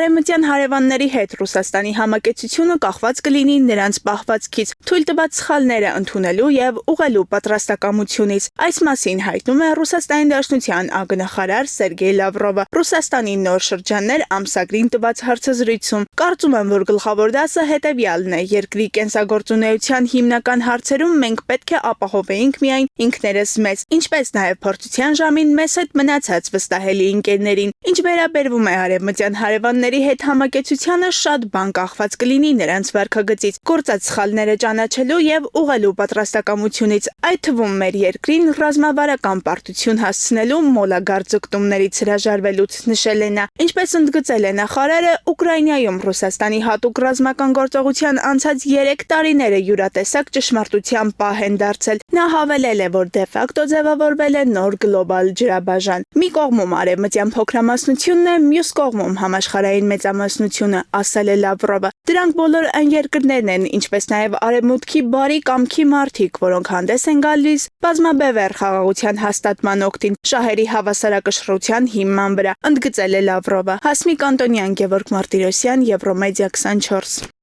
Արևմտյան հարևանների հետ Ռուսաստանի համակեցությունը կախված կլինի նրանց պահվածքից, թույլ տված սխալները ընդունելու եւ ուղղելու պատրաստակամությունից։ Այս մասին հայտնում է Ռուսաստանի Դաշնության ԱԳՆխարար Սերգեյ Լավրովը Ռուսաստանի նոր շրջաններ ամսագրին տված հարցազրույցում։ Կարծում եմ, որ գլխավոր դասը հետևյալն է. երկրի կենսագործունեության հիմնական հարցերում մենք պետք է ապահովեինք միայն ինքներս մեզ, ինչպես նաեւ փորձության ժամին մեզ հետ մնացած վստահելի ընկերներին։ Ինչ վերաբերվում է արևմտյան հարևանների հետ համակեցությանը, շատ բան կախված կլինի նրանց վարքագծից, գործած սխալները ճանաչելու եւ ուղղելու պատրաստակամությունից, այդ թվում մեր երկրին ռազմավարական պարտություն հասցնելու մոլագար ձգտումներից հրաժարվելուց, նշել է նա։ Ինչպես ընդգծել է նախարարը, Ուկրաինայում Ռուսաստանի հատուկ ռազմական գործողության անցած 3 տարիները յուրատեսակ ճշմարտության պահ են դարձել։ Նա հավելել է, որ դեֆակտո ձևավորվել է նոր գլոբալ ջրաբաժան։ Մի կողմում արևմտյան փոքրամասնությունն է, մյուս կողմում համաշխարհային մեծամասնությունը, ասել է Լավրովը։ Դրանք բոլոր այն երկրներն են, ինչպես նաև արևմուտքի բարի կամքի մարդիկ, որոնք հանդես են գալիս բազմաբևեռ խաղաղության հաստատման օգտին, շահերի հավասարակշռության հիման վրա, ընդգծել է Լավրովը։ Հասմիկ Անտոնյան, Գևորգ Մարտիրոսյան, Եվրոմեդիա 24։